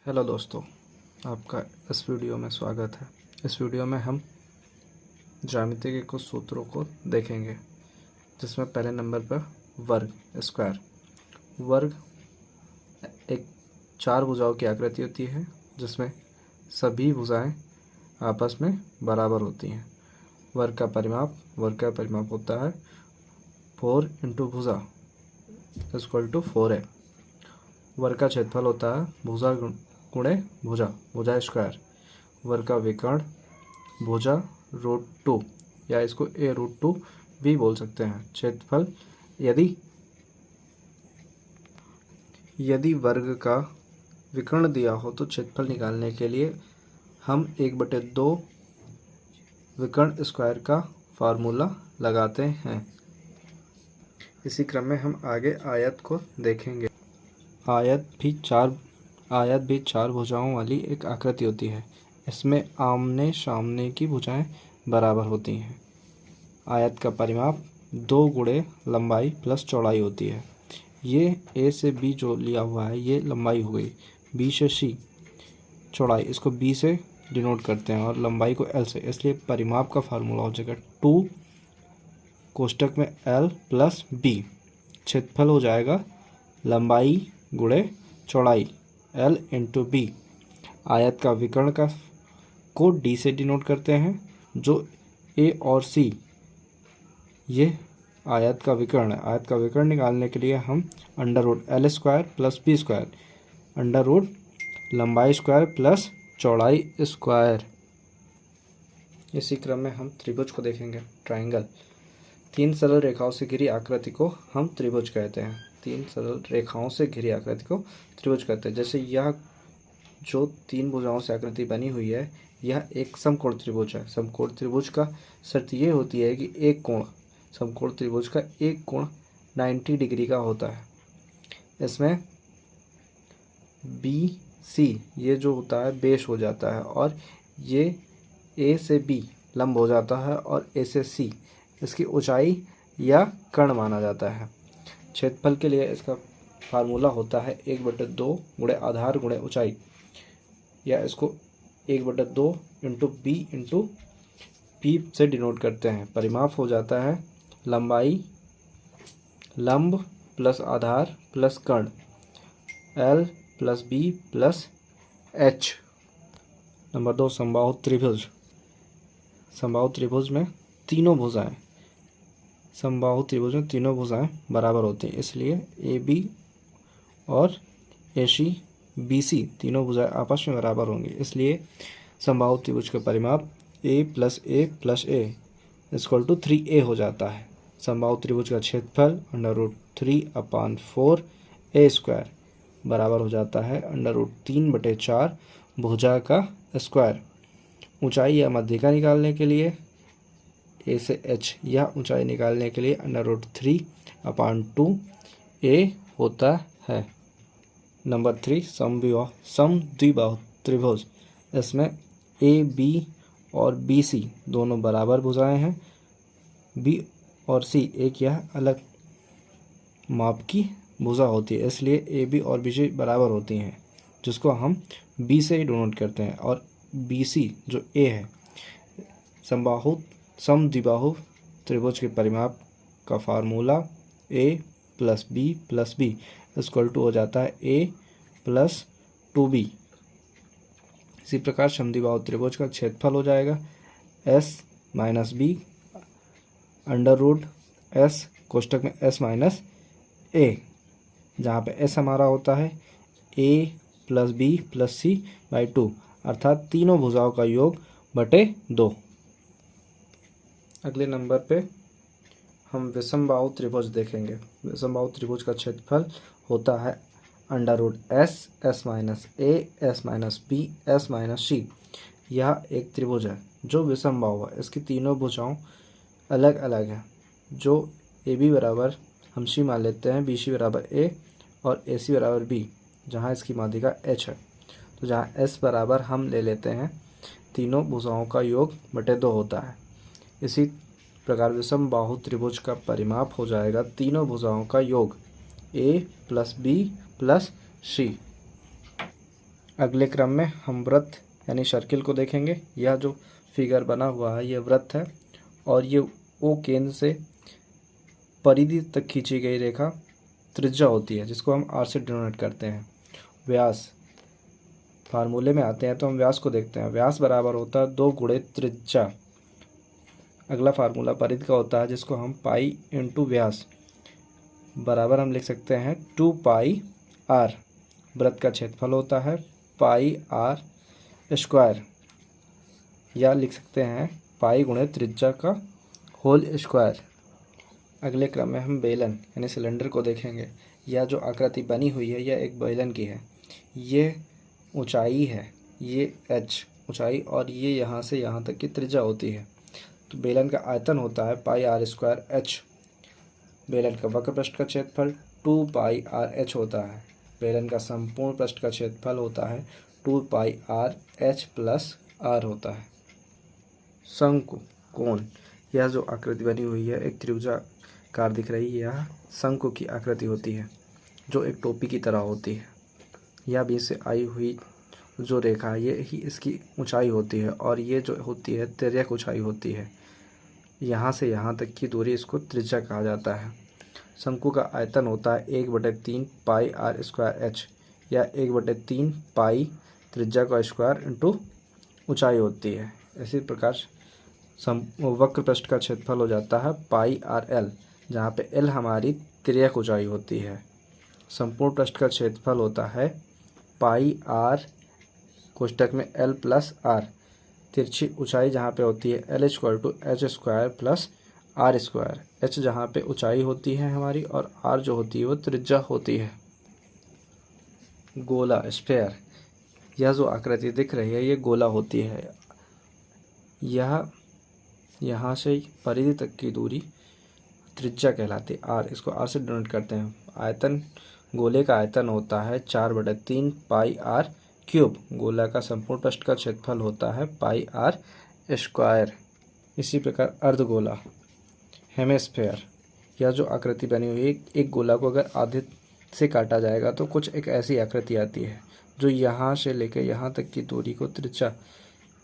Hello दोस्तों, आपका इस वीडियो में स्वागत है। इस वीडियो में हम ज्यामिति के कुछ सूत्रों को देखेंगे, जिसमें पहले नंबर पर वर्ग स्क्वायर। वर्ग एक चार भुजाओं की आकृति होती है, जिसमें सभी भुजाएं आपस में बराबर होती हैं। वर्ग का परिमाप होता है 4 इंटू भुजा इक्वल टू 4a। वर्ग का क्षेत्रफल होता है भुजा गुणे भुजा स्क्वायर। वर्ग का विकर्ण भुजा √2 या इसको a√2 भी बोल सकते हैं। क्षेत्रफल यदि वर्ग का विकर्ण दिया हो तो क्षेत्रफल निकालने के लिए हम 1/2 विकर्ण स्क्वायर का फार्मूला लगाते हैं। इसी क्रम में हम आगे आयत को देखेंगे। आयत भी चार भुजाओं वाली एक आकृति होती है। इसमें आमने सामने की भुजाएं बराबर होती हैं। आयत का परिमाप 2 गुणे लंबाई प्लस चौड़ाई होती है। ये ए से बी जो लिया हुआ है ये लंबाई हो गई, बी से सी चौड़ाई, इसको बी से डिनोट करते हैं और लंबाई को एल से, इसलिए परिमाप का फार्मूला हो जाएगा 2 कोष्टक में एल प्लस बी। क्षेत्रफल हो जाएगा लंबाई गुणे चौड़ाई एल इंटू बी। आयत का विकर्ण को डी से डिनोट करते हैं, जो ए और सी ये आयत का विकर्ण है। आयत का विकर्ण निकालने के लिए हम √L square plus B square, √ लंबाई स्क्वायर प्लस चौड़ाई स्क्वायर। इसी क्रम में हम त्रिभुज को देखेंगे। ट्राइंगल 3 सरल रेखाओं से घिरी आकृति को हम त्रिभुज कहते हैं। 3 सरल रेखाओं से घिरी आकृति को त्रिभुज कहते हैं। जैसे यह जो 3 भुजाओं से आकृति बनी हुई है, यह एक समकोण त्रिभुज है। समकोण त्रिभुज का शर्त ये होती है कि समकोण त्रिभुज का एक कोण 90 डिग्री का होता है। इसमें बी सी ये जो होता है बेस हो जाता है, और ये ए से बी लंब हो जाता है, और ए से सी इसकी ऊंचाई या कर्ण माना जाता है। क्षेत्रफल के लिए इसका फार्मूला होता है 1/2 गुणे आधार गुणे ऊंचाई, या इसको 1/2 इंटू बी इंटू पी से डिनोट करते हैं। परिमाप हो जाता है लंबाई लंब प्लस आधार प्लस कर्ण L plus B plus H. Number 2 समबाहु त्रिभुज। समबाहु त्रिभुज में तीनों भुजाएं बराबर होती हैं, इसलिए ए बी और ए सी बी सी तीनों भुजाएं आपस में बराबर होंगी। इसलिए समबाहु त्रिभुज का परिमाप a plus A plus A equal to 3a हो जाता है। समबाहु त्रिभुज का क्षेत्रफल √3/4 a स्क्वायर बराबर हो जाता है √3/4 भुजा का स्क्वायर। ऊंचाई या माध्यिका निकालने के लिए a से h यह ऊंचाई निकालने के लिए √3/2 a होता है। नंबर 3 समद्विबाहु त्रिभुज। इसमें ए बी और बी सी दोनों बराबर भुजाएं हैं। बी और सी एक या अलग माप की भुजा होती है, इसलिए ए बी और बी सी बराबर होती हैं, जिसको हम बी से ही डिनोट करते हैं। और बी सी जो ए है, समद्विबाहु त्रिभुज के परिमाप का formula a plus B equal to हो जाता है a प्लस 2b। इसी प्रकार समद्विबाहु त्रिभुज का क्षेत्रफल हो जाएगा s माइनस बी √s कोष्टक में s माइनस a, जहाँ पे s हमारा होता है a plus B plus c by 2, अर्थात तीनों भुजाओं का योग बटे 2। अगले नंबर पे हम विषमबाहु त्रिभुज देखेंगे। विषमबाहु त्रिभुज का क्षेत्रफल होता है √s minus a s minus b s minus c। यह एक त्रिभुज है जो विषमबाहु है। इसकी तीनों भुजाओं अलग अलग हैं। जो ए बी बराबर हम सी मान लेते हैं, बी सी बराबर ए और ए सी बराबर बी, जहाँ इसकी माध्यिका h है। तो जहाँ s बराबर हम ले लेते हैं, तीनों भुजाओं का योग बटे 2 होता है। इसी प्रकार विषमबाहु त्रिभुज का परिमाप हो जाएगा तीनों भुजाओं का योग a प्लस बी प्लस सी। अगले क्रम में हम वृत्त यानी सर्किल को देखेंगे। यह जो फिगर बना हुआ है यह वृत्त है और ये ओ केंद्र से परिधि तक खींची गई रेखा त्रिज्या होती है, जिसको हम आर से डिनोट करते हैं। व्यास, फार्मूले में आते हैं तो हम व्यास को देखते हैं। व्यास बराबर होता है 2 गुणे त्रिज्या। अगला फार्मूला परिधि का होता है, जिसको हम पाई इंटू व्यास बराबर हम लिख सकते हैं 2 पाई आर। वृत्त का क्षेत्रफल होता है पाई आर स्क्वायर, या लिख सकते हैं पाई गुणे त्रिज्या का होल स्क्वायर। अगले क्रम में हम बेलन यानी सिलेंडर को देखेंगे। यह जो आकृति बनी हुई है यह एक बेलन की है। ये ऊंचाई है, ये h ऊंचाई, और ये यहाँ से यहाँ तक की त्रिज्या होती है। तो बेलन का आयतन होता है पाई आर स्क्वायर h। बेलन का वक्र पृष्ठ का क्षेत्रफल 2 पाई आर h होता है। बेलन का संपूर्ण पृष्ठ का क्षेत्रफल होता है 2 पाई आर h प्लस आर होता है। शंकु कोण, यह जो आकृति बनी हुई है एक त्रिभुजाकार दिख रही है। यह शंकु की आकृति होती है जो एक टोपी की तरह होती है। यह बीच से आई हुई जो रेखा है ये ही इसकी ऊंचाई होती है, और ये जो होती है तिर्यक ऊंचाई होती है। यहाँ से यहाँ तक की दूरी इसको त्रिज्या कहा जाता है। शंकु का आयतन होता है 1/3 पाई आर स्क्वायर h, या 1/3 पाई त्रिज्या का स्क्वायर इंटू ऊंचाई होती है। इसी प्रकार वक्र पृष्ठ का क्षेत्रफल हो जाता है पाई आर एल, जहाँ पे एल हमारी तिर्यक ऊंचाई होती है। संपूर्ण पृष्ठ का क्षेत्रफल होता है पाई आर कोष्टक में एल प्लस आर। तिरछी ऊंचाई जहाँ पे होती है L equal to H square plus R square. H जहाँ पे ऊंचाई होती है हमारी और आर जो होती है वो त्रिज्या होती है। गोला स्फेयर, यह जो आकृति दिख रही है ये गोला होती है। यह यहाँ से परिधि तक की दूरी त्रिज्या कहलाती है आर। इसको आर से डिनोट करते हैं। आयतन, गोले का आयतन होता है 4/3 पाई आर क्यूब। गोला का संपूर्ण पृष्ठ का क्षेत्रफल होता है पाई आर स्क्वायर। इसी प्रकार अर्धगोला हेमिस्फेयर, यह जो आकृति बनी हुई है एक गोला को अगर आधे से काटा जाएगा तो कुछ एक ऐसी आकृति आती है जो यहाँ से लेकर यहाँ तक की दूरी को त्रिज्या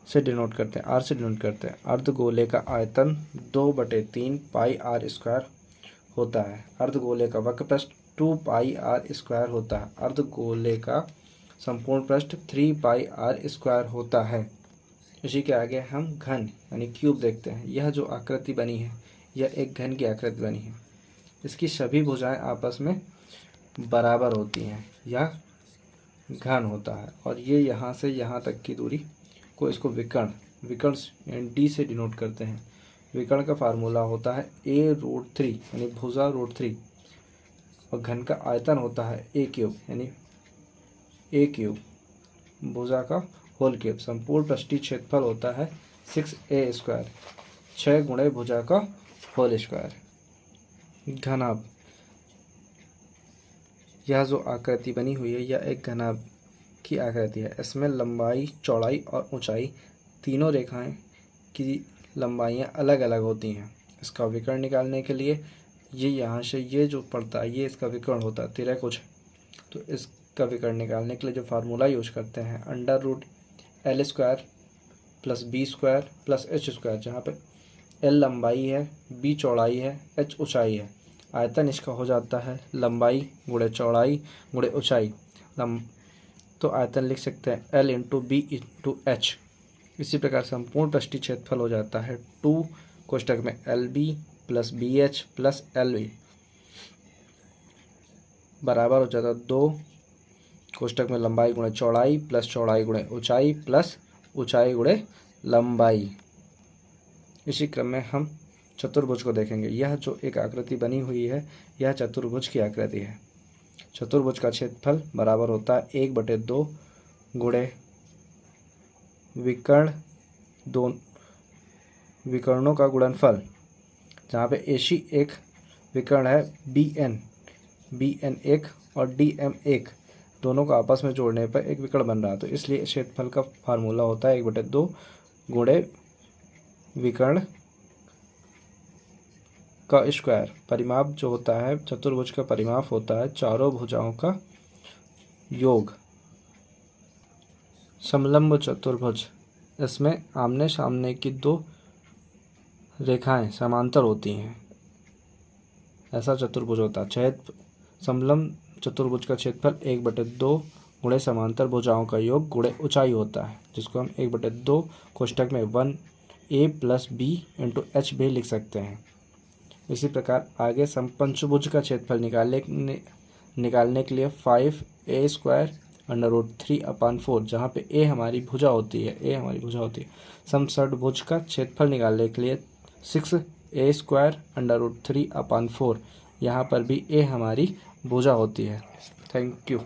से डिनोट करते हैं, आर से डिनोट करते हैं। अर्धगोले का आयतन 2/3 पाई आर स्क्वायर होता है। अर्धगोले का वक्र पृष्ठ 2 पाई आर स्क्वायर होता है। अर्धगोले का संपूर्ण पृष्ठ 3 पाई आर स्क्वायर होता है। इसी के आगे हम घन यानी क्यूब देखते हैं। यह जो आकृति बनी है यह एक घन की आकृति बनी है। इसकी सभी भुजाएं आपस में बराबर होती हैं। यह घन होता है और ये यहाँ से यहाँ तक की दूरी को इसको विकर्ण यानी डी से डिनोट करते हैं। विकर्ण का फार्मूला होता है a√3 यानी भुजा √3, और घन का आयतन होता है a क्यूब यानी a क्यूब भुजा का होल क्यूब। संपूर्ण पृष्ठीय क्षेत्रफल होता है 6a स्क्वायर, 6 गुणे भुजा का होल स्क्वायर। घनाभ, यह जो आकृति बनी हुई है यह एक घनाभ की आकृति है। इसमें लंबाई, चौड़ाई और ऊंचाई तीनों रेखाएं की लंबाइयां अलग अलग होती हैं। इसका विकर्ण निकालने के लिए ये यहाँ से ये जो पड़ता है ये इसका विकर्ण होता है, तिर्यक कुछ। तो इसका विकर्ण निकालने के लिए जो फार्मूला यूज करते हैं √L square plus B square plus H square, जहाँ पे L लंबाई है, B चौड़ाई है, H ऊंचाई है। आयतन इसका हो जाता है लंबाई गुणे चौड़ाई गुणे ऊंचाई। तो आयतन लिख सकते हैं L into B into H. इसी प्रकार संपूर्ण पृष्ठीय क्षेत्रफल हो जाता है 2 कोष्टक में LB plus BH plus LB बराबर हो जाता है 2 कोष्टक में लंबाई गुणे चौड़ाई प्लस चौड़ाई गुणे ऊंचाई प्लस ऊंचाई गुणे लंबाई। इसी क्रम में हम चतुर्भुज को देखेंगे। यह जो एक आकृति बनी हुई है यह चतुर्भुज की आकृति है। चतुर्भुज का क्षेत्रफल बराबर होता है 1/2 गुणे विकर्णों का गुणनफल, जहाँ पे AC एक विकर्ण है BN 1 और DM 1, दोनों को आपस में जोड़ने पर एक विकर्ण बन रहा है। तो इसलिए क्षेत्रफल का फार्मूला होता है 1/2 गुणे विकर्ण का स्क्वायर। परिमाप जो होता है चतुर्भुज का परिमाप होता है चारों भुजाओं का योग। समलंब चतुर्भुज, इसमें आमने सामने की दो रेखाएं समांतर होती हैं, ऐसा चतुर्भुज होता है। समलंब चतुर्भुज का क्षेत्रफल 1/2 गुणे समांतर भुजाओं का योग गुणे ऊंचाई होता है, जिसको हम 1/2 कोष्टक में 1a + b × h भी लिख सकते हैं। इसी प्रकार आगे समपंचभुज का क्षेत्रफल निकालने के लिए 5a² √3/4, जहाँ पे a हमारी भुजा होती है, समषटभुज का क्षेत्रफल निकालने के लिए 6a² √3/4, यहाँ पर भी a हमारी भुजा होती है। Thank you.